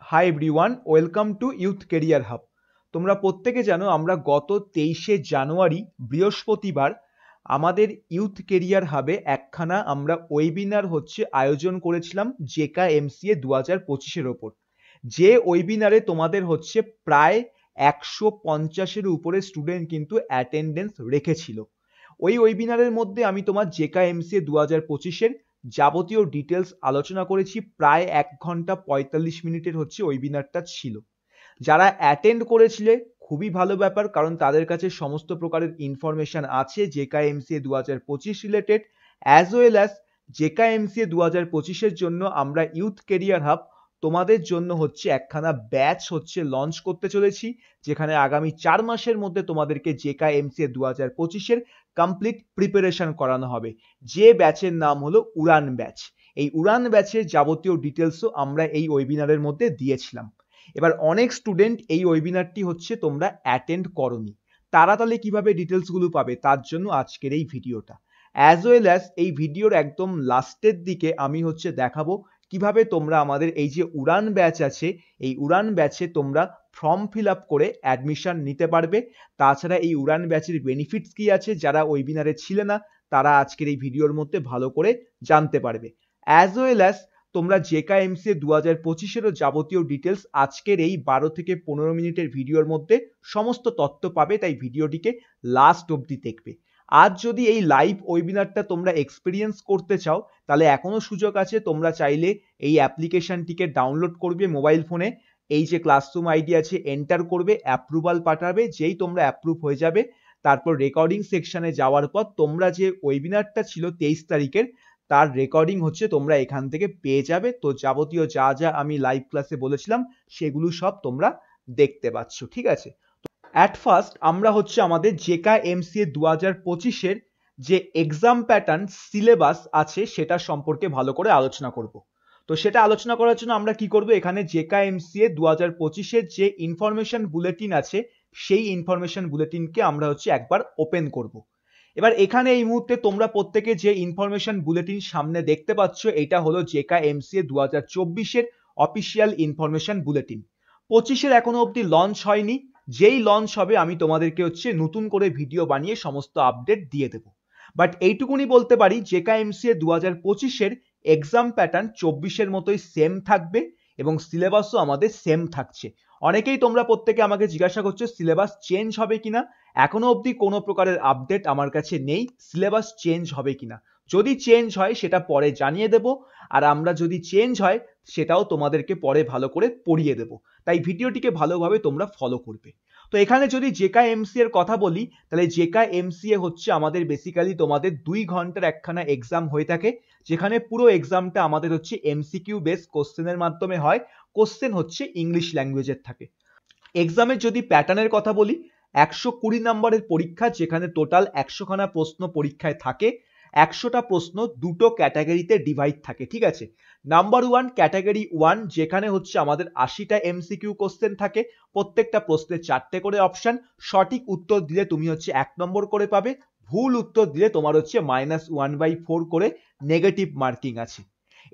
Hi everyone, welcome to youth career hub. তোমরা প্রত্যেকে জানো আমরা গত 23শে জানুয়ারি বৃহস্পতিবার আমাদের ইউথ কেরিয়ার হাবে একখানা আমরা ওয়েবিনার আয়োজন করেছিলাম জেকা এমসিএ 2025-এর ওপর। যে ওয়েবিনারে তোমাদের প্রায় 150-এর উপরে স্টুডেন্ট কিন্তু অ্যাটেন্ডেন্স রেখেছিল। ওই ওয়েবিনারের মধ্যে আমি তোমার জেকা এমসিএ 2025-এর যাবতীয় ডিটেলস আলোচনা করেছি। প্রায় 1 ঘন্টা 45 মিনিটের ওয়েবিনারটা ছিল। যারা অ্যাটেন্ড করেছিলে খুবই ভালো ব্যাপার, কারণ তাদের কাছে সমস্ত প্রকারের ইনফরমেশন আছে JECA MCA 2025 related, as well as JECA MCA 2025-এর জন্য আমরা ইউথ কেরিয়ার হাব তোমাদের জন্য একখানা ব্যাচ লঞ্চ করতে চলেছি, যেখানে আগামী 4 মাসের মধ্যে তোমাদেরকে জেকা এমসিএ 2025-এর কমপ্লিট প্রিপারেশন করানো হবে। যে ব্যাচের নাম হলো উড়ান ব্যাচ। এই উড়ান ব্যাচের যাবতীয় ডিটেলসও আমরা এই ওয়েবিনারের মধ্যে দিয়েছিলাম। এবার অনেক স্টুডেন্ট এই ওয়েবিনারটি তোমরা অ্যাটেন্ড করোনি, তারা তাহলে কিভাবে ডিটেলসগুলো পাবে, তার জন্য আজকের এই ভিডিওটা। অ্যাজ ওয়েল অ্যাজ এই ভিডিওর একদম লাস্টের দিকে আমি দেখাবো কিভাবে তোমরা আমাদের এই যে উড়ান ব্যাচ আছে, এই উড়ান ব্যাচে তোমরা ফর্ম ফিল আপ করে অ্যাডমিশন নিতে পারবে। তাছাড়া এই উড়ান ব্যাচের বেনিফিটস কি আছে, যারা ওয়েবিনারে ছিল না তারা আজকের এই ভিডিওর মধ্যে ভালো করে জানতে পারবে। অ্যাজ ওয়েল অ্যাজ তোমরা জেকা এমসিএ 2025-এরও যাবতীয় ডিটেলস আজকের এই 12 থেকে 15 মিনিটের ভিডিওর মধ্যে সমস্ত তথ্য পাবে, তাই ভিডিওটিকে লাস্ট অবধি দেখবে। আজ যদি এই লাইভ ওয়েবিনারটা তোমরা এক্সপিরিয়েন্স করতে চাও, তাহলে এখনো সুযোগ আছে। তোমরা চাইলে এই অ্যাপ্লিকেশনটিকে ডাউনলোড করবে মোবাইল ফোনে, এই যে ক্লাসরুম আইডি আছে এন্টার করবে, অ্যাপ্রুভাল পাঠাবে। যেই তোমরা অ্যাপ্রুভ হয়ে যাবে, তারপর রেকর্ডিং সেকশনে যাওয়ার পর তোমরা যে ওয়েবিনারটা ছিল 23 তারিখের, তার রেকর্ডিং তোমরা এখান থেকে পেয়ে যাবে। তো যাবতীয় যা যা আমি লাইভ ক্লাসে বলেছিলাম সেগুলো সব তোমরা দেখতে পাচ্ছ, ঠিক আছে। অ্যাট ফার্স্ট আমরা আমাদের জেকা এমসিএ 2025-এর যে এক্সাম প্যাটার্ন সিলেবাস আছে সেটা সম্পর্কে ভালো করে আলোচনা করব। তো সেটা আলোচনা করার জন্য আমরা কি করব, এখানে জেকা এমসিএ 2025-এর যে ইনফরমেশন বুলেটিন আছে সেই ইনফরমেশন বুলেটিনকে আমরা একবার ওপেন করব। এবার এখানে এই মুহূর্তে তোমরা প্রত্যেকে যে ইনফরমেশন বুলেটিন সামনে দেখতে পাচ্ছ, এটা হলো জেকা এমসিএ 2024-এর অফিসিয়াল ইনফরমেশন বুলেটিন। 25-এর এখনো অবধি লঞ্চ হয়নি। যেই লঞ্চ হবে আমি তোমাদেরকে নতুন করে ভিডিও বানিয়ে সমস্ত আপডেট দিয়ে দেব। বাট এইটুকুনি বলতে পারি, জেকা এমসিএ 2025-এর এক্সাম প্যাটার্ন 24-এর মতোই সেম থাকবে এবং সিলেবাসও আমাদের সেম থাকছে। অনেকেই তোমরা প্রত্যেকে আমাকে জিজ্ঞাসা করছো সিলেবাস চেঞ্জ হবে কিনা। এখনো অবধি কোনো প্রকারের আপডেট আমার কাছে নেই সিলেবাস চেঞ্জ হবে কিনা। যদি চেঞ্জ হয় সেটা পরে জানিয়ে দেব, আর আমরা যদি চেঞ্জ হয় সেটাও তোমাদেরকে পরে ভালো করে পড়িয়ে দেব। তাই ভিডিওটিকে ভালোভাবে তোমরা ফলো করবে। তো এখানে যদি জেকা এমসিএ এর কথা বলি, তাহলে জেকা এমসিএ আমাদের বেসিক্যালি তোমাদের 2 ঘন্টার একখানা এক্সাম হয়ে থাকে, যেখানে পুরো এক্সামটা আমাদের এমসিকিউ বেস কোশ্চেনের মাধ্যমে হয়। কোশ্চেন ইংলিশ ল্যাঙ্গুয়েজের থাকে। এক্সামের যদি প্যাটার্নের কথা বলি, 120 নম্বরের পরীক্ষা, যেখানে টোটাল 100 খানা প্রশ্ন পরীক্ষায় থাকে। 100টা প্রশ্ন দুটো ক্যাটাগরিতে ডিভাইড থাকে, ঠিক আছে। নাম্বার 1 ক্যাটাগরি 1, যেখানে আমাদের 80টা এমসিকিউ কোশ্চেন থাকে, প্রত্যেকটা প্রশ্নে 4টে করে অপশন। সঠিক উত্তর দিলে তুমি 1 নম্বর করে পাবে, ভুল উত্তর দিলে তোমার -1/4 করে নেগেটিভ মার্কিং আছে।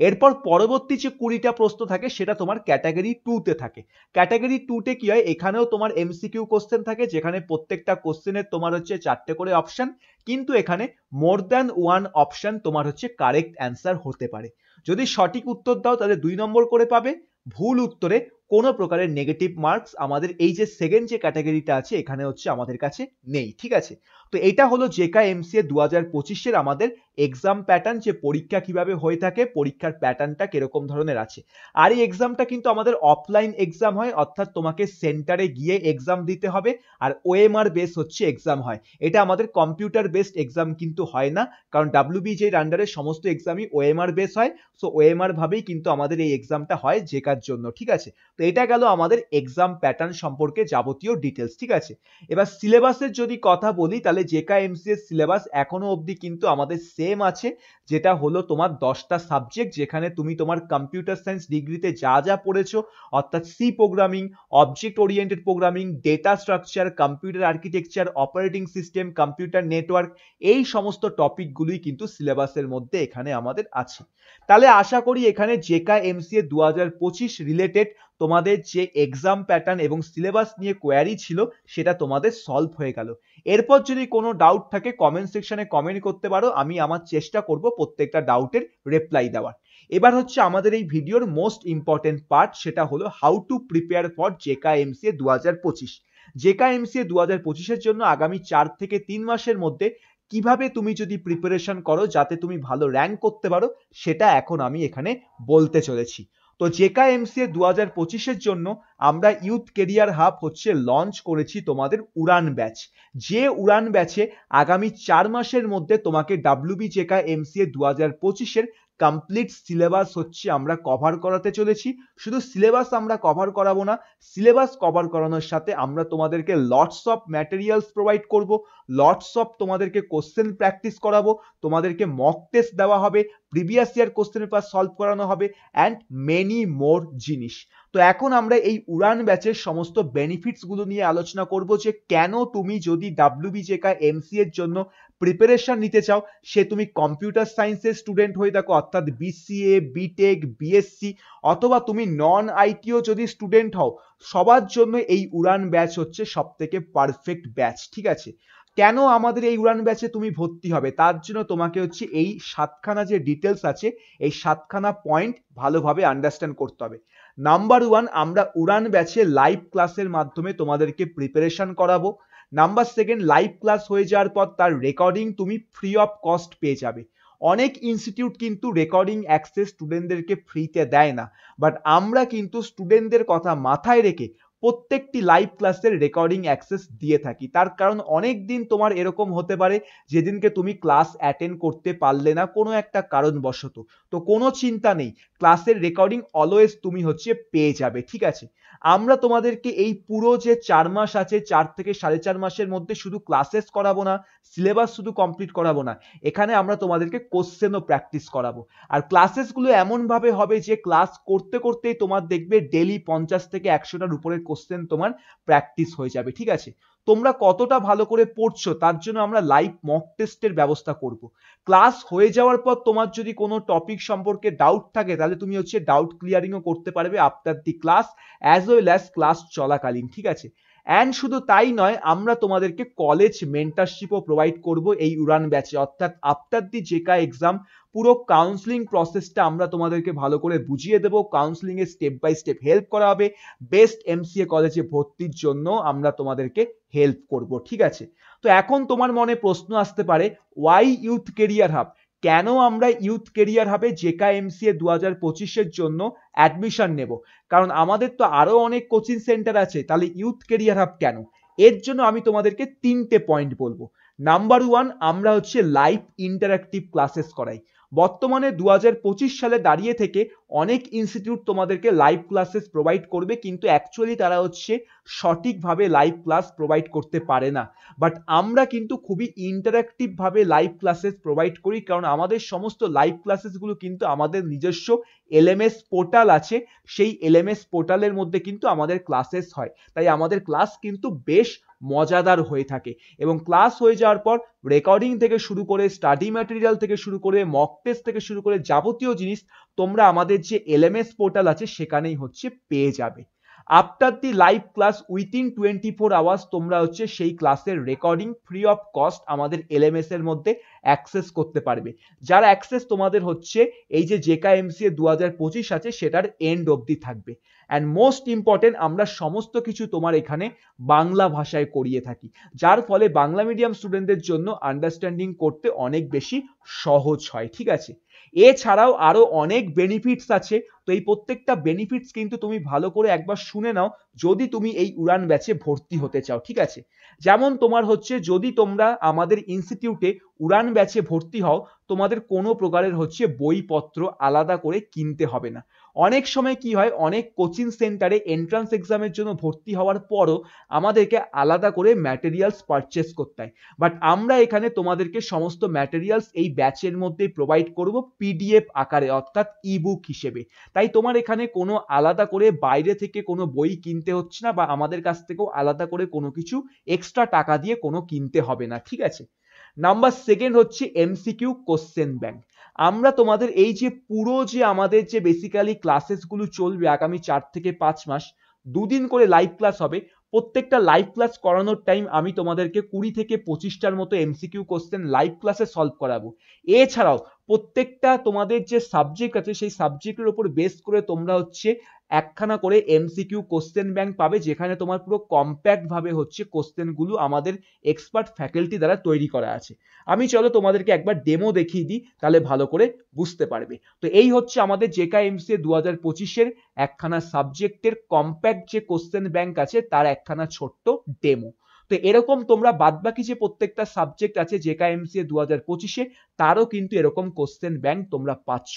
এরপর পরবর্তী যে 20টা প্রশ্ন থাকে সেটা তোমার ক্যাটাগরি 2-তে থাকে। ক্যাটাগরি 2-তে কি হয়, এখানেও তোমার এমসিকিউ কোশ্চেন থাকে, যেখানে প্রত্যেকটা কোশ্চেনের তোমার 4টে করে অপশন, কিন্তু এখানে মোর দ্যান 1 অপশন তোমার কারেক্ট অ্যান্সার হতে পারে। যদি সঠিক উত্তর দাও তাহলে 2 নম্বর করে পাবে, ভুল উত্তরে কোনো প্রকারের নেগেটিভ মার্কস আমাদের এই যে সেকেন্ড যে ক্যাটাগরিটা আছে এখানে আমাদের কাছে নেই, ঠিক আছে। তো এটা হলো জেকা এমসিএ 2025-এর আমাদের এক্সাম প্যাটার্ন, যে পরীক্ষা কিভাবে হয়ে থাকে, পরীক্ষার প্যাটার্নটা কিরকম ধরনের আছে। আর এই এক্সামটা কিন্তু আমাদের অফলাইন এক্সাম হয়, অর্থাৎ তোমাকে সেন্টারে গিয়ে এক্সাম দিতে হবে, আর ওএমআর বেস এক্সাম হয়। এটা আমাদের কম্পিউটার বেসড এক্সাম কিন্তু হয় না, কারণ ডাব্লিউবিজের আন্ডারে সমস্ত এক্সামই ওএমআর বেস হয়। সো ওএমআর ভাবেই কিন্তু আমাদের এই এক্সামটা হয় জেকার জন্য, ঠিক আছে। তো এটা গেল আমাদের এক্সাম প্যাটার্ন সম্পর্কে যাবতীয় ডিটেলস, ঠিক আছে। এবার সিলেবাসের যদি কথা বলি, তাহলে জেকা এমসিএ সিলেবাস এখনো অবধি কিন্তু আমাদের সেম আছে, যেটা হলো তোমার 10টা সাবজেক্ট, যেখানে তুমি তোমার কম্পিউটার সায়েন্স ডিগ্রিতে যা যা পড়েছো, অর্থাৎ C programming, object oriented programming, data structure, computer architecture, operating system, computer network, এই সমস্ত টপিকগুলোই কিন্তু সিলেবাসের মধ্যে এখানে আমাদের আছে। তাহলে আশা করি এখানে জেকা এমসিএ 2025 রিলেটেড তোমাদের যে এক্সাম প্যাটার্ন এবং সিলেবাস নিয়ে কোয়ারি ছিল সেটা তোমাদের সলভ হয়ে গেল। এরপর যদি কোনো ডাউট থাকে কমেন্ট সেকশনে কমেন্ট করতে পারো, আমি আমার চেষ্টা করব প্রত্যেকটা ডাউটের রিপ্লাই দেওয়ার। এবার হচ্ছে আমাদের এই ভিডিওর মোস্ট ইম্পর্টেন্ট পার্ট, সেটা হলো how to prepare for JECA MCA 2025। JECA MCA 2025-এর জন্য আগামী 4 থেকে 3 মাসের মধ্যে কিভাবে তুমি যদি প্রিপারেশন করো যাতে তুমি ভালো র্যাঙ্ক করতে পারো, সেটা এখন আমি এখানে বলতে চলেছি। তো জেকা এমসিএ 2025-এর জন্য আমরা ইউথ কেরিয়ার হাব হচ্ছে লঞ্চ করেছি তোমাদের উড়ান ব্যাচ। যে উড়ান ব্যাচে আগামী 4 মাসের মধ্যে তোমাকে ডাব্লিউবি জেকা এমসিএ 2025-এর কমপ্লিট সিলেবাস হচ্ছে আমরা কভার করাতে চলেছি। শুধু সিলেবাস আমরা কভার করাবো না, সিলেবাস কভার করানোর সাথে আমরা তোমাদেরকে লটস অফ ম্যাটেরিয়ালস প্রোভাইড করব, লটস অফ তোমাদেরকে কোশ্চেন প্র্যাকটিস করাবো, তোমাদেরকে মক টেস্ট দেওয়া হবে, previous year question paper solve করানো হবে অ্যান্ড মেনি মোর জিনিস। তো এখন আমরা এই উড়ান ব্যাচের সমস্ত বেনিফিটস গুলো নিয়ে আলোচনা করব, যে কেন তুমি যদি ডাব্লিউবি জেকা এমসিএ এর জন্য প্রিপারেশন নিতে চাও, সে তুমি কম্পিউটার সায়েন্সের স্টুডেন্ট হয়ে থাকো অর্থাৎ বিসিএ, বিটেক, বিএসসি, অথবা তুমি নন আইটিও যদি স্টুডেন্ট হও, সবার জন্য এই উড়ান ব্যাচ হচ্ছে সব থেকে পারফেক্ট ব্যাচ। ঠিক আছে, কেন আমাদের এই উড়ান ব্যাচে তুমি ভর্তি হবে, তার জন্য তোমাকে হচ্ছে এই 7খানা যে ডিটেলস আছে, এই 7খানা পয়েন্ট ভালোভাবে আন্ডারস্ট্যান্ড করতে হবে। নাম্বার 1, আমরা উড়ান ব্যাচে লাইভ ক্লাসের মাধ্যমে তোমাদেরকে প্রিপারেশন করাবো। নাম্বার 2, লাইভ ক্লাস হয়ে যাওয়ার পর তার রেকর্ডিং তুমি ফ্রি অফ কস্ট পেয়ে যাবে। অনেক ইনস্টিটিউট কিন্তু রেকর্ডিং অ্যাক্সেস স্টুডেন্টদেরকে ফ্রিতে দেয় না, বাট আমরা কিন্তু স্টুডেন্টদের কথা মাথায় রেখে প্রত্যেকটি লাইভ ক্লাসের রেকর্ডিং অ্যাক্সেস দিয়ে থাকি। তার কারণ অনেক দিন তোমার এরকম হতে পারে যেদিনকে তুমি ক্লাস অ্যাটেন্ড করতে পারলে না কোনো একটা কারণবশত, তো কোনো চিন্তা নেই, ক্লাসের রেকর্ডিং অলওয়েজ তুমি হচ্ছে পেয়ে যাবে। ঠিক আছে, আমরা তোমাদেরকে এই পুরো যে 4 মাস আছে, 4 থেকে 4.5 মাসের মধ্যে শুধু ক্লাসেস করাবো না, সিলেবাস শুধু কমপ্লিট করাবো না, এখানে আমরা তোমাদেরকে কোশ্চেনও প্র্যাকটিস করাবো। আর ক্লাসেসগুলো এমনভাবে হবে যে ক্লাস করতে করতেই তোমার দেখবে ডেলি 50 থেকে 100টার উপরের কোশ্চেন তোমার প্র্যাকটিস হয়ে যাবে। ঠিক আছে, তোমরা কতটা ভালো করে পড়ছো তার জন্য আমরা লাইভ মক টেস্টের ব্যবস্থা করব। ক্লাস হয়ে যাওয়ার পর তোমার যদি কোনো টপিক সম্পর্কে ডাউট থাকে, তাহলে তুমি হচ্ছে ডাউট ক্লিয়ারিংও করতে পারবে after the class as well as class চলাকালীন। ঠিক আছে, অ্যান্ড শুধু তাই নয়, আমরা তোমাদেরকে কলেজ মেন্টারশিপও প্রোভাইড করব এই উড়ান ব্যাচে, অর্থাৎ আফটার দি জেকা এক্সাম পুরো কাউন্সিলিং প্রসেসটা আমরা তোমাদেরকে ভালো করে বুঝিয়ে দেবো, কাউন্সিলিং এর স্টেপ বাই স্টেপ হেল্প করা হবে, বেস্ট এমসিএ কলেজে ভর্তির জন্য আমরা তোমাদেরকে হেল্প করব। ঠিক আছে, তো এখন তোমার মনে প্রশ্ন আসতে পারে, ওয়াই ইউথ কেরিয়ার হাব, কেন আমরা ইউথ কেরিয়ার হাবে জেকা এমসিএ 2025-এর জন্য অ্যাডমিশন নেব? কারণ আমাদের তো আরো অনেক কোচিং সেন্টার আছে, তাহলে ইউথ কেরিয়ার হাব কেন? এর জন্য আমি তোমাদেরকে 3টে পয়েন্ট বলবো। নাম্বার 1, আমরা হচ্ছে লাইভ ইন্টারঅ্যাক্টিভ ক্লাসেস করাই। বর্তমানে 2025 সালে দাঁড়িয়ে থেকে অনেক ইনস্টিটিউট তোমাদেরকে লাইভ ক্লাসেস প্রোভাইড করবে, কিন্তু অ্যাকচুয়ালি তারা হচ্ছে সঠিকভাবে লাইভ ক্লাস প্রোভাইড করতে পারে না, বাট আমরা কিন্তু খুবই ইন্টারঅ্যাক্টিভ ভাবে লাইভ ক্লাসেস প্রোভাইড করি, কারণ আমাদের সমস্ত লাইভ ক্লাসেসগুলো কিন্তু আমাদের নিজস্ব এলএমএস পোর্টাল আছে, সেই এলএমএস পোর্টালের মধ্যে কিন্তু আমাদের ক্লাসেস হয়, তাই আমাদের ক্লাস কিন্তু বেশ মজাদার হয়ে থাকে। এবং ক্লাস হয়ে যাওয়ার পর রেকর্ডিং থেকে শুরু করে স্টাডি ম্যাটেরিয়াল থেকে শুরু করে মক টেস্ট থেকে শুরু করে যাবতীয় জিনিস তোমরা আমাদের যে এলএমএস পোর্টাল আছে সেখানেই হচ্ছে পেয়ে যাবে। After the live class within 24 hours তোমরা হচ্ছে সেই ক্লাসের রেকর্ডিং ফ্রি অফ কস্ট আমাদের এলএমএস এর মধ্যে অ্যাক্সেস করতে পারবে, যার অ্যাক্সেস তোমাদের হচ্ছে এই যে জেকা এমসিএ 2025 আছে সেটার এন্ড অবধি থাকবে। অ্যান্ড মোস্ট ইম্পর্টেন্ট, আমরা সমস্ত কিছু তোমার এখানে বাংলা ভাষায় করিয়ে থাকি, যার ফলে বাংলা মিডিয়াম স্টুডেন্টদের জন্য আন্ডারস্ট্যান্ডিং করতে অনেক বেশি সহজ হয়। ঠিক আছে, এছাড়াও আরো অনেক বেনিফিটস আছে, তো এই প্রত্যেকটা বেনিফিটস কিন্তু তুমি ভালো করে একবার শুনে নাও যদি তুমি এই উড়ান ব্যাচে ভর্তি হতে চাও। ঠিক আছে, যেমন তোমার হচ্ছে যদি তোমরা আমাদের ইনস্টিটিউটে উড়ান ব্যাচে ভর্তি হও, তোমাদের কোনো প্রকারের হচ্ছে বইপত্র আলাদা করে কিনতে হবে না। অনেক সময় কি হয়, অনেক কোচিং সেন্টারে এন্ট্রান্স এক্সামের জন্য ভর্তি হওয়ার পরও আমাদেরকে আলাদা করে ম্যাটেরিয়ালস পারচেস করতে হয়, বাট আমরা এখানে তোমাদেরকে সমস্ত ম্যাটেরিয়ালস এই ব্যাচের মধ্যেই প্রোভাইড করব পিডিএফ আকারে, অর্থাৎ ইবুক হিসেবে। তাই তোমার এখানে কোনো আলাদা করে বাইরে থেকে কোনো বই কিনতে হচ্ছে না, বা আমাদের কাছ থেকেও আলাদা করে কোনো কিছু এক্সট্রা টাকা দিয়ে কোনো কিনতে হবে না। ঠিক আছে, নাম্বার 2 হচ্ছে এমসিকিউ কোশ্চেন ব্যাংক। আমরা তোমাদের এই যে পুরো যে আমাদের যে বেসিক্যালি ক্লাসেসগুলো চলবে আগামী 4 থেকে 5 মাস, দুদিন করে লাইভ ক্লাস হবে। প্রত্যেকটা লাইভ ক্লাস করানোর টাইম আমি তোমাদেরকে 20 থেকে 25টার মতো এমসিকিউ কোশ্চেন লাইভ ক্লাসে সলভ করাবো। এছাড়াও প্রত্যেকটা তোমাদের যে সাবজেক্ট আছে সেই সাবজেক্টের উপর বেস করে তোমরা হচ্ছে একখানা করে এমসিকিউ কোশ্চেন ব্যাংক পাবে, যেখানে তোমার পুরো কম্প্যাক্ট ভাবে হচ্ছে কোশ্চেনগুলো আমাদের এক্সপার্ট ফ্যাকাল্টি দ্বারা তৈরি করা আছে। আমি চলো তোমাদেরকে একবার ডেমো দেখিয়ে দিই, তাহলে ভালো করে বুঝতে পারবে। তো এই হচ্ছে আমাদের জেকেএমসিএ 2025-এর একখানা সাবজেক্টের কম্প্যাক্ট যে কোশ্চেন ব্যাংক আছে তার একখানা ছোট্ট ডেমো। তো এরকম তোমরা বাদবাকি যে প্রত্যেকটা সাবজেক্ট আছে জেকেএমসিএ 2025-এ তারও কিন্তু এরকম কোশ্চেন ব্যাংক তোমরা পাচ্ছ।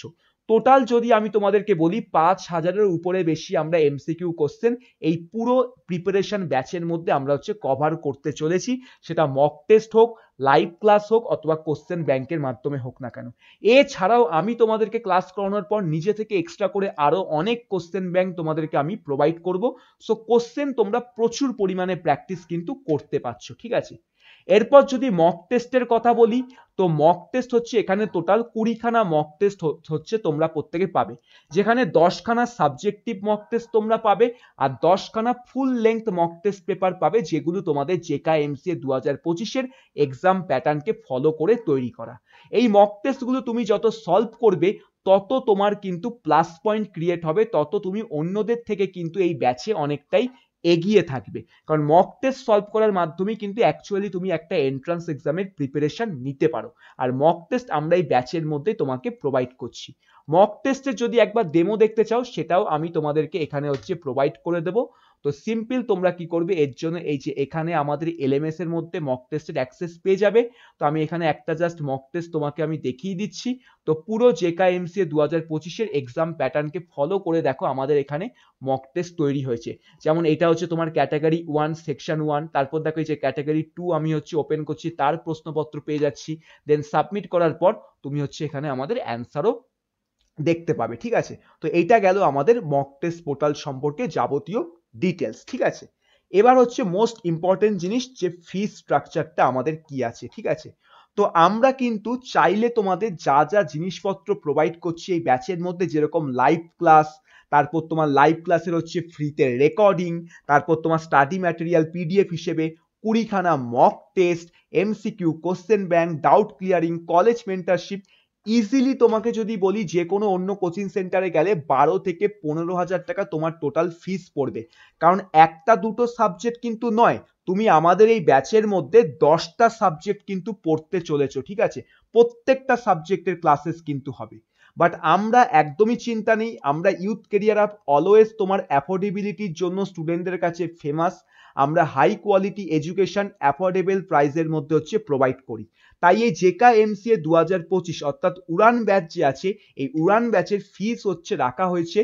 টোটাল যদি আমি তোমাদেরকে বলি 5000-এর উপরে বেশি আমরা এমসিকিউ কোশ্চেন এই পুরো প্রিপারেশন ব্যাচের মধ্যে আমরা হচ্ছে কভার করতে চলেছি, সেটা মক টেস্ট হোক, লাইভ ক্লাস হোক অথবা কোশ্চেন ব্যাংকের মাধ্যমে হোক না কেন। এছাড়াও আমি তোমাদেরকে ক্লাস করানোর পর নিজে থেকে এক্সট্রা করে আরো অনেক কোশ্চেন ব্যাংক তোমাদেরকে আমি প্রোভাইড করব। সো কোশ্চেন তোমরা প্রচুর পরিমাণে প্র্যাকটিস কিন্তু করতে পারছো, ঠিক আছে। এরপর যদি মক টেস্টের কথা বলি, তো মক টেস্ট হচ্ছে এখানে টোটাল 20খানা মক টেস্ট হচ্ছে তোমরা প্রত্যেকে পাবে, যেখানে 10খানা সাবজেক্টিভ মক টেস্ট তোমরা পাবে আর 10খানা full length mock test paper পাবে, যেগুলো তোমাদের জেকেএমসিএ 2025-এর এক্সাম প্যাটার্নকে ফলো করে তৈরি করা। এই মক টেস্টগুলো তুমি যত সলভ করবে তত তোমার কিন্তু প্লাস পয়েন্ট ক্রিয়েট হবে, তত তুমি অন্যদের থেকে কিন্তু এই ব্যাচে অনেকটাই এগিয়ে থাকবে। কারণ মক টেস্ট সলভ করার মাধ্যমে কিন্তু অ্যাকচুয়ালি তুমি একটা এন্ট্রান্স এক্সামের প্রিপারেশন নিতে পারো, আর মক টেস্ট আমরা এই ব্যাচের মধ্যে তোমাকে প্রোভাইড করছি। মক টেস্টের যদি একবার ডেমো দেখতে চাও সেটাও আমি তোমাদেরকে এখানে হচ্ছে প্রোভাইড করে দেবো। তো সিম্পল তোমরা কি করবে, এর জন্য এই যে এখানে আমাদের এলএমএস এর মধ্যে মক টেস্টের অ্যাক্সেস পেয়ে যাবে। তো আমি এখানে একটা জাস্ট মক টেস্ট তোমাকে আমি দেখিয়ে দিচ্ছি। তো পুরো জেকেএমসিএ 2025-এর এক্সাম প্যাটার্নকে ফলো করে দেখো আমাদের এখানে মক টেস্ট তৈরি হয়েছে। যেমন এটা হচ্ছে তোমার ক্যাটাগরি 1 সেকশন 1, তারপর দেখো এই যে ক্যাটাগরি 2 আমি হচ্ছে ওপেন করছি, তার প্রশ্নপত্র পেয়ে যাচ্ছি। দেন সাবমিট করার পর তুমি হচ্ছে এখানে আমাদের অ্যান্সারও দেখতে পাবে, ঠিক আছে। তো এইটা গেল আমাদের মক টেস্ট পোর্টাল সম্পর্কে যাবতীয় ডিটেলস, ঠিক আছে। এবার হচ্ছে মোস্ট ইম্পর্টেন্ট জিনিস, যে ফি স্ট্রাকচারটা আমাদের কি আছে, ঠিক আছে। তো আমরা কিন্তু চাইলে তোমাদের যা যা জিনিসপত্র প্রোভাইড করছি এই ব্যাচের মধ্যে, যেরকম লাইভ ক্লাস, তারপর তোমার লাইভ ক্লাসের হচ্ছে ফ্রিতে রেকর্ডিং, তারপর তোমার স্টাডি ম্যাটেরিয়াল পিডিএফ হিসেবে 20খানা mock test, MCQ question bank, doubt clearing, college mentorship, easily তোমাকে যদি বলি যে কোনো অন্য কোচিং সেন্টারে গেলে 12 থেকে 15,000 টাকা তোমার টোটাল ফিস পড়বে। কারণ একটা দুটো সাবজেক্ট কিন্তু নয়, তুমি আমাদের এই ব্যাচের মধ্যে 10টা সাবজেক্ট কিন্তু পড়তে চলেছো, ঠিক আছে। প্রত্যেকটা সাবজেক্টের ক্লাসেস কিন্তু হবে। বাট আমরা একদমই চিন্তা নেই, আমরা ইউথ কেরিয়ার হাব অলওয়েজ তোমার অ্যাফোর্ডেবিলিটির জন্য স্টুডেন্টদের কাছে ফেমাস। আমরা হাই কোয়ালিটি এডুকেশন অ্যাফোর্ডেবল প্রাইসের মধ্যে হচ্ছে প্রোভাইড করি। তাই এই জেকেএমসিএ 2025 অর্থাৎ উড়ান ব্যাচ যে আছে, এই উড়ান ব্যাচের ফিস হচ্ছে রাখা হয়েছে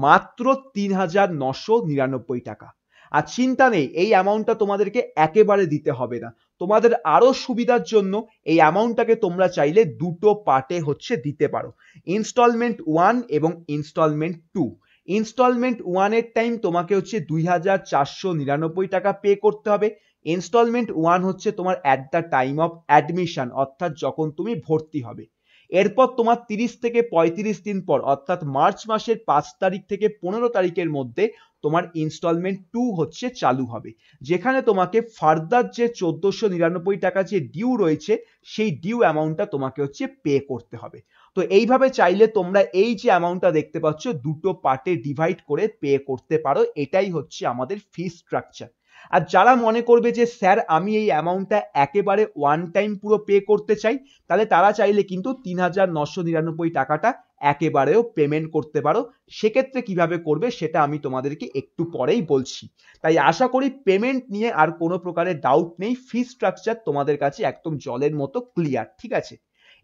মাত্র 3,999 টাকা। আর চিন্তা নেই, এই অ্যামাউন্টটা তোমাদেরকে একেবারে দিতে হবে না। তোমাদের আরো সুবিধার জন্য এই অ্যামাউন্টটাকে তোমরা চাইলে দুটো পার্টে হচ্ছে দিতে পারো, ইনস্টলমেন্ট 1 এবং ইনস্টলমেন্ট 2। ইনস্টলমেন্ট 1 এর টাইম তোমাকে হচ্ছে 2,499 টাকা পে করতে হবে। ইনস্টলমেন্ট 1 হচ্ছে তোমার at the time of admission, অর্থাৎ যখন তুমি ভর্তি হবে। এরপর তোমার 30 থেকে 35 দিন পর অর্থাৎ মার্চ মাসের 5 তারিখ থেকে 15 তারিখের মধ্যে তোমার ইনস্টলমেন্ট 2 হচ্ছে চালু হবে, যেখানে তোমাকে ফার্দার যে 1499 টাকা যে ডিউ রয়েছে সেই ডিউ অ্যামাউন্টটা তোমাকে হচ্ছে পে করতে হবে। তো এইভাবে চাইলে তোমরা এই যে অ্যামাউন্টটা দেখতে পাচ্ছ দুটো পার্টে ডিভাইড করে পে করতে পারো। এটাই হচ্ছে আমাদের ফি স্ট্রাকচার। আর যারা মনে করবে যে স্যার আমি এই অ্যামাউন্টটা একেবারে ওয়ান টাইম পুরো পে করতে চাই, তাহলে তারা চাইলে কিন্তু 3,999 টাকাটা একেবারেও পেমেন্ট করতে পারো। সেক্ষেত্রে কিভাবে করবে সেটা আমি তোমাদেরকে একটু পরেই বলছি। তাই আশা করি পেমেন্ট নিয়ে আর কোনো প্রকারের ডাউট নেই, ফি স্ট্রাকচার তোমাদের কাছে একদম জলের মতো ক্লিয়ার, ঠিক আছে।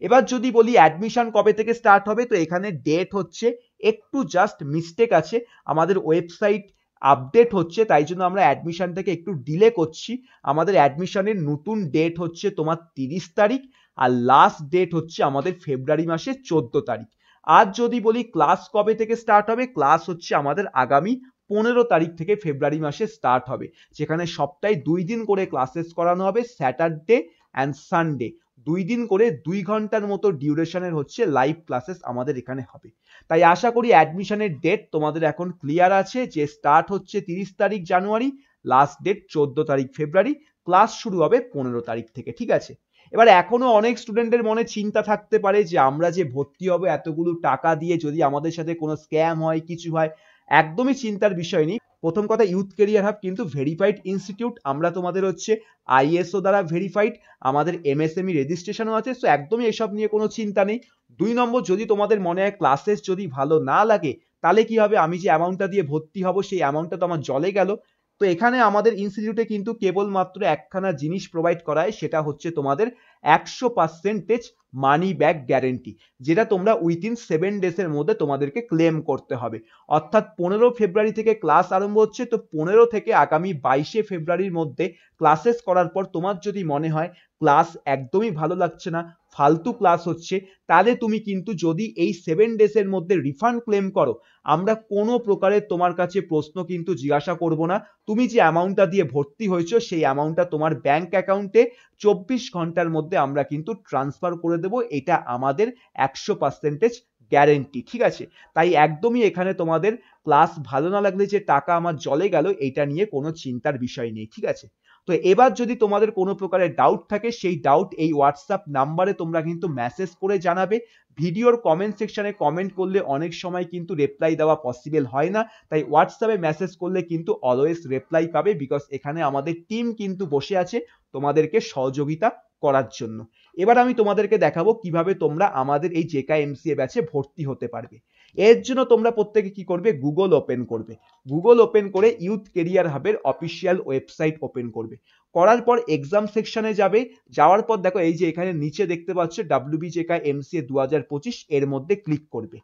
এবার যদি বলি অ্যাডমিশন কবে থেকে স্টার্ট হবে, তো এখানে ডেট হচ্ছে একটু জাস্ট মিস্টেক আছে, আমাদের ওয়েবসাইট আপডেট হচ্ছে তাই জন্য আমরা অ্যাডমিশনটাকে একটু ডিলে করছি। আমাদের অ্যাডমিশনের নতুন ডেট হচ্ছে তোমার 30 তারিখ আর লাস্ট ডেট হচ্ছে আমাদের ফেব্রুয়ারি মাসের 14 তারিখ। আর যদি বলি ক্লাস কবে থেকে স্টার্ট হবে, ক্লাস হচ্ছে আমাদের আগামী 15 তারিখ থেকে ফেব্রুয়ারি মাসে স্টার্ট হবে, যেখানে সপ্তাহে 2 দিন করে ক্লাসেস করানো হবে, স্যাটারডে অ্যান্ড সানডে 2 দিন করে 2 ঘন্টার মতো ডিউরেশনের হচ্ছে লাইভ ক্লাসেস আমাদের এখানে হবে। তাই আশা করি অ্যাডমিশনের ডেট তোমাদের এখন ক্লিয়ার আছে যে স্টার্ট হচ্ছে 30 তারিখ জানুয়ারি, লাস্ট ডেট 14 তারিখ ফেব্রুয়ারি, ক্লাস শুরু হবে 15 তারিখ থেকে, ঠিক আছে। এবার এখনো অনেক স্টুডেন্টের মনে চিন্তা থাকতে পারে যে আমরা যে ভর্তি হব এতগুলো টাকা দিয়ে, যদি আমাদের সাথে কোনো স্ক্যাম হয়, কিছু হয়। একদমই চিন্তার বিষয় নেই। প্রথম কথা, ইউথ কেরিয়ার হাব কিন্তু ভেরিফাইড ইনস্টিটিউট, আমরা তোমাদের হচ্ছে আইএসও দ্বারা ভেরিফাইড, আমাদের এমএসএমই রেজিস্ট্রেশনও আছে, সো একদমই এসব নিয়ে কোনো চিন্তা নেই। 2 নম্বর, যদি তোমাদের মনে হয় ক্লাসেস যদি ভালো না লাগে তাহলে কি হবে, আমি যে অ্যামাউন্টটা দিয়ে ভর্তি হব সেই অ্যামাউন্টটা তো আমার জলে গেল। তো এখানে আমাদের ইনস্টিটিউটে কিন্তু কেবলমাত্র একখানা জিনিস প্রোভাইড করা হয়, সেটা হচ্ছে তোমাদের 100% মানি ব্যাক গ্যারেন্টি, যেটা তোমরা উইথিন 7 ডেজের মধ্যে তোমাদেরকে ক্লেম করতে হবে। অর্থাৎ 15 ফেব্রুয়ারি থেকে ক্লাস আরম্ভ হচ্ছে, তো 15 থেকে আগামী 22 ফেব্রুয়ারির মধ্যে ক্লাসেস করার পর তোমার যদি মনে হয় ক্লাস একদমই ভালো লাগছে না, ফালতু ক্লাস হচ্ছে, তাহলে তুমি কিন্তু যদি এই 7 ডেজের মধ্যে রিফান্ড ক্লেম করো, আমরা কোনো প্রকারের তোমার কাছে প্রশ্ন কিন্তু জিজ্ঞাসা করব না। তুমি যে অ্যামাউন্টটা দিয়ে ভর্তি হয়েছো সেই অ্যামাউন্টটা তোমার ব্যাংক অ্যাকাউন্টে 24 ঘন্টার মধ্যে আমরা কিন্তু ট্রান্সফার করে দেব। এটা আমাদের 100% গ্যারেন্টি, ঠিক আছে। তাই একদমই এখানে তোমাদের ক্লাস ভালো না লাগলে যে টাকা আমার জলে গেল, এটা নিয়ে কোনো চিন্তার বিষয় নেই, ঠিক আছে। তো এবার যদি তোমাদের কোনো প্রকারের ডাউট থাকে, সেই ডাউট এই হোয়াটসঅ্যাপ নাম্বারে তোমরা কিন্তু মেসেজ করে জানাবে। ভিডিওর কমেন্ট সেকশনে কমেন্ট করলে অনেক সময় কিন্তু রিপ্লাই দেওয়া পসিবল হয় না, তাই হোয়াটসঅ্যাপে মেসেজ করলে কিন্তু অলওয়েজ রিপ্লাই পাবে, বিকজ এখানে আমাদের টিম কিন্তু বসে আছে তোমাদেরকে সহযোগিতা করার জন্য। এবার আমি তোমাদেরকে দেখাবো কিভাবে তোমরা আমাদের এই জেকে এমসিএ ব্যাচে ভর্তি হতে পারবে। এর জন্য তোমরা প্রত্যেকে কি করবে, গুগল ওপেন করবে। গুগল ওপেন করে ইউথ কেরিয়ার হাবের অফিসিয়াল ওয়েবসাইট ওপেন করবে। করার পর এক্সাম সেকশনে যাবে, যাওয়ার পর দেখো এই যে এখানে নিচে দেখতে পাচ্ছ WBJK MCA 2025, এর মধ্যে ক্লিক করবে।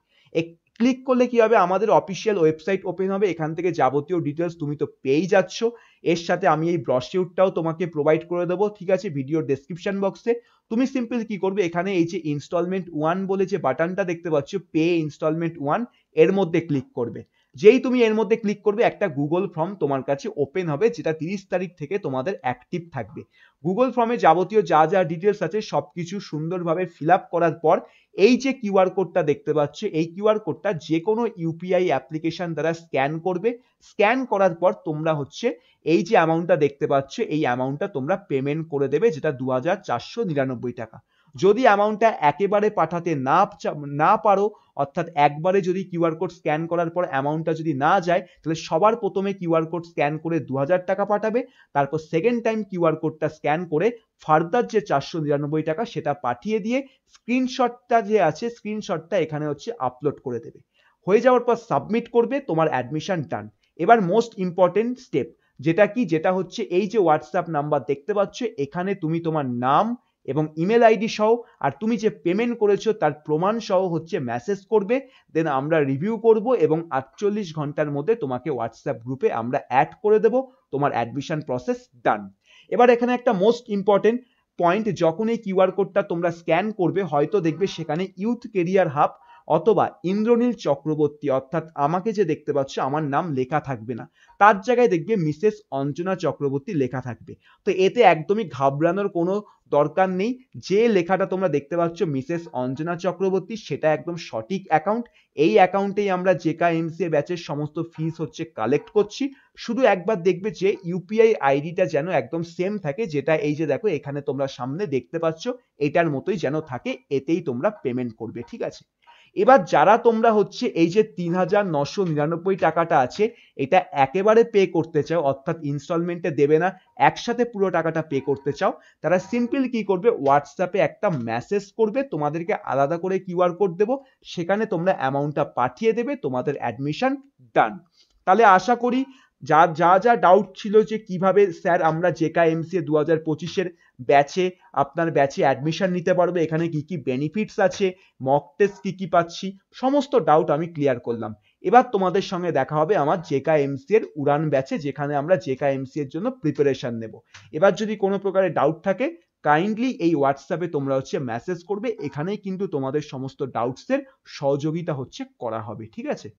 ক্লিক করলে কি হবে, আমাদের অফিসিয়াল ওয়েবসাইট ওপেন হবে। এখান থেকে যাবতীয় ডিটেলস তুমি তো পেয়েই যাচ্ছ, এর সাথে আমি এই ব্রশিউরটাও তোমাকে প্রোভাইড করে দেবো, ঠিক আছে, ভিডিওর ডেসক্রিপশন বক্সে। তুমি সিম্পল কি করবে, এখানে এই যে ইনস্টলমেন্ট 1 বলে যে বাটনটা দেখতে পাচ্ছ, পে ইনস্টলমেন্ট 1, এর মধ্যে ক্লিক করবে। যেই তুমি এর মধ্যে ক্লিক করবে, একটা গুগল ফর্ম তোমার কাছে ওপেন হবে, যেটা 30 তারিখ থেকে তোমাদের অ্যাক্টিভ থাকবে। গুগল ফর্মে যাবতীয় যা যা ডিটেলস আছে সবকিছু সুন্দরভাবে ফিল আপ করার পর এই যে কিউআর কোডটা দেখতে পাচ্ছ, এই কিউআর কোডটা যে কোনো ইউপিআই অ্যাপ্লিকেশন দ্বারা স্ক্যান করবে। স্ক্যান করার পর তোমরা হচ্ছে এই যে অ্যামাউন্টটা দেখতে পাচ্ছ, এই অ্যামাউন্টটা তোমরা পেমেন্ট করে দেবে, যেটা 2499 টাকা। যদি অ্যামাউন্টটা একেবারে পাঠাতে না পারো, অর্থাৎ একবারে যদি কিউআর কোড স্ক্যান করার পর অ্যামাউন্টটা যদি না যায়, তাহলে সবার প্রথমে কিউআর কোড স্ক্যান করে 2000 টাকা পাঠাবে, তারপর সেকেন্ড টাইম কিউআর কোডটা স্ক্যান করে ফার্দার যে 499 টাকা সেটা পাঠিয়ে দিয়ে স্ক্রিনশটটা যে আছে, স্ক্রিনশটটা এখানে হচ্ছে আপলোড করে দেবে। হয়ে যাওয়ার পর সাবমিট করবে, তোমার অ্যাডমিশন ডান। এবার মোস্ট ইম্পর্টেন্ট স্টেপ যেটা কি, যেটা হচ্ছে এই যে হোয়াটসঅ্যাপ নাম্বার দেখতে পাচ্ছ, এখানে তুমি তোমার নাম এবং ইমেল আইডি সহ আর তুমি যে পেমেন্ট করেছো তার প্রমাণ সহ হচ্ছে মেসেজ করবে। দেন আমরা রিভিউ করব এবং 48 ঘন্টার মধ্যে তোমাকে হোয়াটসঅ্যাপ গ্রুপে আমরা অ্যাড করে দেব। তোমার অ্যাডমিশন প্রসেস ডান। এবার এখানে একটা মোস্ট ইম্পর্টেন্ট পয়েন্ট, যখন এই কিউআর কোডটা তোমরা স্ক্যান করবে, হয়তো দেখবে সেখানে ইউথ কেরিয়ার হাব অথবা ইন্দ্রনীল চক্রবর্তী, অর্থাৎ আমাকে যে দেখতে পাচ্ছ আমার নাম লেখা থাকবে না, তার জায়গায় দেখবে মিসেস অঞ্জনা চক্রবর্তী লেখা থাকবে। তো এতে একদমই ঘাবড়ানোর কোনো দরকার নেই। যে লেখাটা তোমরা দেখতে পাচ্ছ মিসেস অঞ্জনা চক্রবর্তী, সেটা একদম সঠিক অ্যাকাউন্ট। এই অ্যাকাউন্টেই আমরা জেকে এমসিএ ব্যাচের সমস্ত ফিস হচ্ছে কালেক্ট করছি। শুধু একবার দেখবে যে ইউপিআই আইডিটা যেন একদম সেম থাকে, যেটা এই যে দেখো এখানে তোমরা সামনে দেখতে পাচ্ছ, এটার মতোই যেন থাকে, এতেই তোমরা পেমেন্ট করবে, ঠিক আছে। এবার যারা তোমরা হচ্ছে এই যে 3999 টাকাটা আছে, এটা একেবারে পে করতে চাও, অর্থাৎ ইনস্টলমেন্টে দেবে না, একসাথে পুরো টাকাটা পে করতে চাও, তারা সিম্পল কি করবে, হোয়াটসঅ্যাপে একটা মেসেজ করবে, তোমাদেরকে আলাদা করে কিউআর কোড দেবো, সেখানে তোমরা অ্যামাউন্টটা পাঠিয়ে দেবে, তোমাদের অ্যাডমিশন ডান। তাহলে আশা করি যা যা ডাউট ছিল যে কিভাবে স্যার আমরা জেকে এমসিএ 2025-এর ব্যাচে আপনার ব্যাচে অ্যাডমিশন নিতে পারবে, এখানে কি কি বেনিফিটস আছে, মক টেস্ট কি পাচ্ছি, সমস্ত ডাউট আমি ক্লিয়ার করলাম। এবার তোমাদের সঙ্গে দেখা হবে আমার জেকে এমসিএ এর উড়ান ব্যাচে, যেখানে আমরা জেকে এমসিএ এর জন্য প্রিপারেশন নেব। এবার যদি কোনো প্রকারের ডাউট থাকে, কাইন্ডলি এই হোয়াটসঅ্যাপে তোমরা হচ্ছে মেসেজ করবে, এখানেই কিন্তু তোমাদের সমস্ত ডাউটসের সহযোগিতা হচ্ছে করা হবে, ঠিক আছে।